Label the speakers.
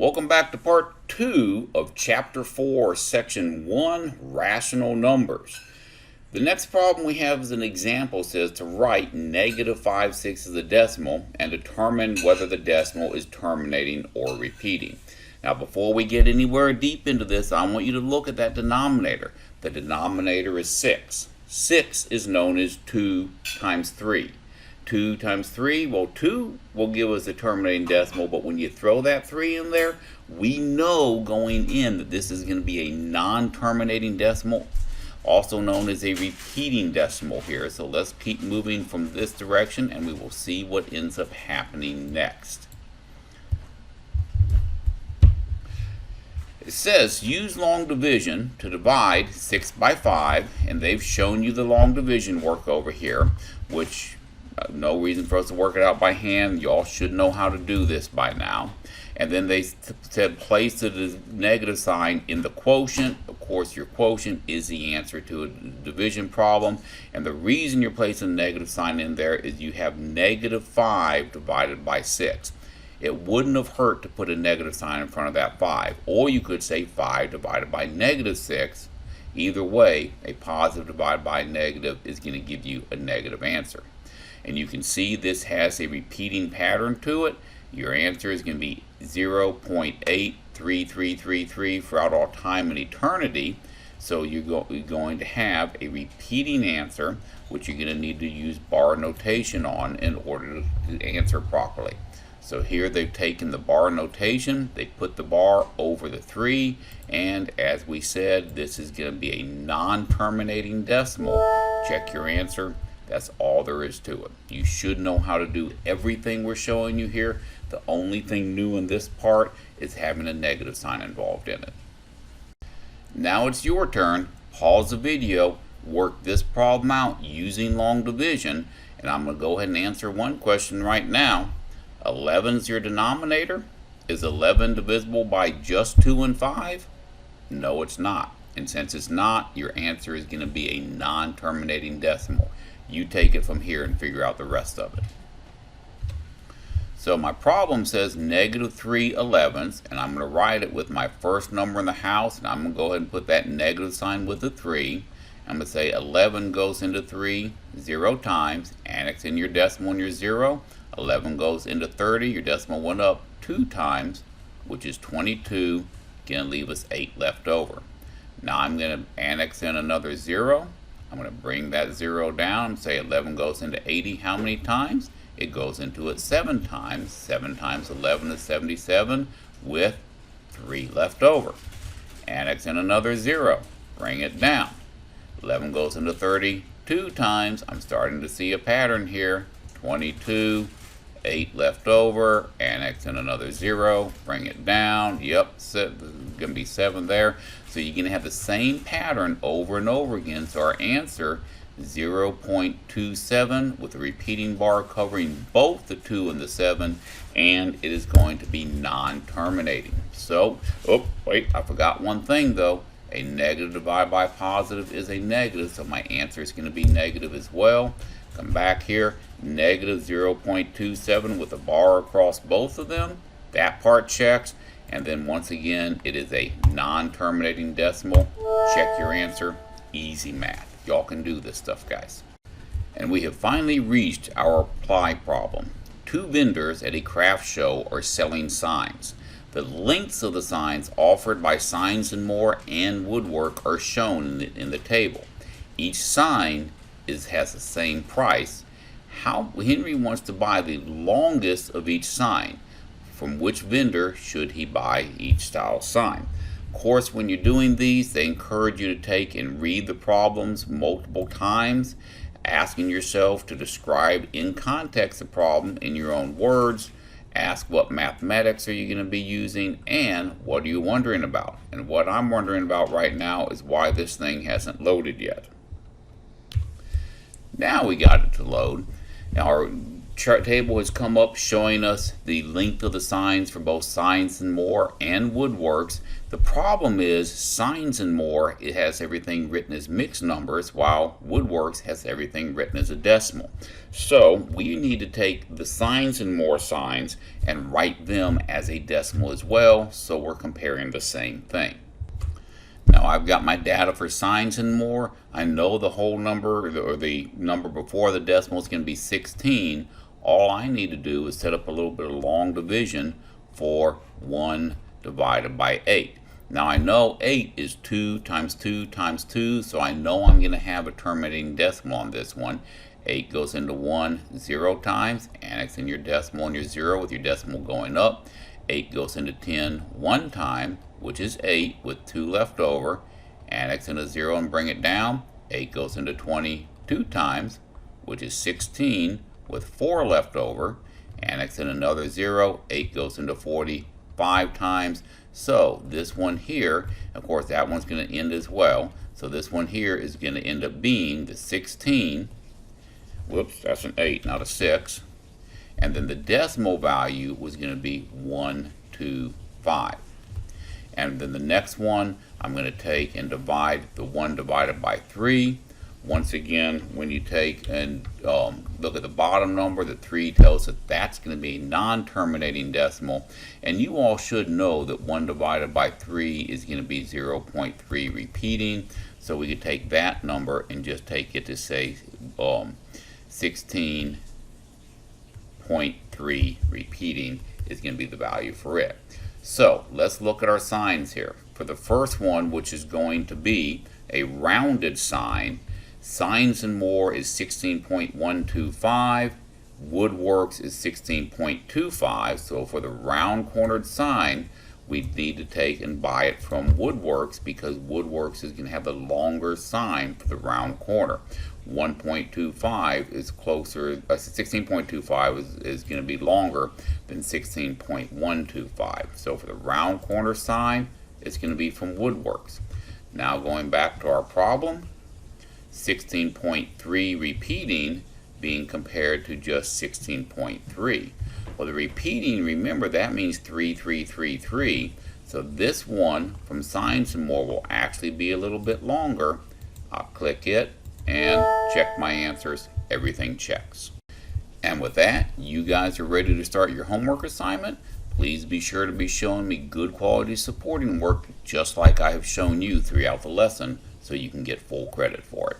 Speaker 1: Welcome back to part 2 of chapter 4, section 1, rational numbers. The next problem we have is an example. Says to write negative 5/6 as a decimal and determine whether the decimal is terminating or repeating. Now before we get anywhere deep into this, I want you to look at that denominator. The denominator is 6. 6 is known as 2 times 3. 2 times 3, well 2 will give us a terminating decimal, but when you throw that 3 in there, we know going in that this is going to be a non-terminating decimal, also known as a repeating decimal here. So let's keep moving from this direction and we will see what ends up happening next. It says use long division to divide 6 by 5, and they've shown you the long division work over here, which no reason for us to work it out by hand. You all should know how to do this by now. And then they said place the negative sign in the quotient. Of course, your quotient is the answer to a division problem. And the reason you're placing a negative sign in there is you have negative 5 divided by 6. It wouldn't have hurt to put a negative sign in front of that 5. Or you could say 5 divided by negative 6. Either way, a positive divided by a negative is going to give you a negative answer. And you can see this has a repeating pattern to it. Your answer is going to be 0.83333 throughout all time and eternity. So you're going to have a repeating answer, which you're going to need to use bar notation on in order to answer properly. So here they've taken the bar notation, they put the bar over the 3, and as we said, this is going to be a non-terminating decimal. Check your answer. That's all there is to it. You should know how to do everything we're showing you here. The only thing new in this part is having a negative sign involved in it. Now it's your turn. Pause the video, work this problem out using long division, and I'm going to go ahead and answer one question right now. 11 is your denominator. Is 11 divisible by just 2 and 5? No, it's not. And since it's not, your answer is going to be a non-terminating decimal. You take it from here and figure out the rest of it. So my problem says negative 3 11ths, and I'm going to write it with my first number in the house, and I'm going to go ahead and put that negative sign with the 3. I'm going to say 11 goes into 3 0 times, annex in your decimal and your 0. 11 goes into 30, your decimal went up 2 times, which is 22, going to leave us 8 left over. Now I'm going to annex in another 0. I'm going to bring that 0 down and say 11 goes into 80 how many times? It goes into it 7 times. 7 times 11 is 77 with 3 left over. Annex in another 0. Bring it down. 11 goes into 30 2 times. I'm starting to see a pattern here. 22, 8 left over. Annex in another 0. Bring it down. Yep, there's going to be 7 there. So you're going to have the same pattern over and over again. So our answer, 0.27 with a repeating bar covering both the 2 and the 7, and it is going to be non-terminating. So, oh wait, I forgot one thing though. A negative divided by positive is a negative, so my answer is going to be negative as well. Come back here, negative 0.27 with a bar across both of them. That part checks. And then once again, it is a non-terminating decimal. Check your answer. Easy math. Y'all can do this stuff, guys. And we have finally reached our apply problem. 2 vendors at a craft show are selling signs. The lengths of the signs offered by Signs and More and Woodwork are shown in the table. Each sign has the same price. Henry wants to buy the longest of each sign. From which vendor should he buy each style sign? Of course, when you're doing these, they encourage you to take and read the problems multiple times, asking yourself to describe in context the problem in your own words. Ask what mathematics are you going to be using, and what are you wondering about? And what I'm wondering about right now is why this thing hasn't loaded yet. Now we got it to load. Now our chart table has come up showing us the length of the signs for both Signs and More and Woodworks. The problem is Signs and More, it has everything written as mixed numbers, while Woodworks has everything written as a decimal. So we need to take the Signs and More signs and write them as a decimal as well, so we're comparing the same thing. Now I've got my data for Signs and More. I know the whole number, or the number before the decimal, is going to be 16. All I need to do is set up a little bit of long division for 1 divided by 8. Now I know 8 is 2 times 2 times 2, so I know I'm going to have a terminating decimal on this one. 8 goes into 1 0 times, annex in your decimal and your 0 with your decimal going up. 8 goes into 10 1 time, which is 8 with 2 left over. Annex in a 0 and bring it down. 8 goes into 20 2 times, which is 16 with 4 left over. Annex in another 0. 8 goes into 40 5 times. So this one here, of course that one's going to end as well. So this one here is going to end up being the 16. Whoops, that's an 8, not a 6. And then the decimal value was going to be 125. And then the next one, I'm going to take and divide the 1 divided by 3. Once again, when you take and look at the bottom number, the 3 tells us that's going to be a non-terminating decimal. And you all should know that 1 divided by 3 is going to be 0.3 repeating. So we could take that number and just take it to say 16.3 repeating is going to be the value for it. So let's look at our signs here. For the first one, which is going to be a rounded sign, Signs and More is 16.125, Woodworks is 16.25. So for the round cornered sign, we need to take and buy it from Woodworks, because Woodworks is going to have the longer sign for the round corner. 1.25 is closer, 16.25 is going to be longer than 16.125. So for the round corner sign, it's going to be from Woodworks. Now going back to our problem, 16.3 repeating being compared to just 16.3. Well, the repeating, remember, that means 3, 3, 3, 3. So this one from Signs and More will actually be a little bit longer. I'll click it and check my answers. Everything checks. And with that, you guys are ready to start your homework assignment. Please be sure to be showing me good quality supporting work, just like I have shown you throughout the lesson, so you can get full credit for it.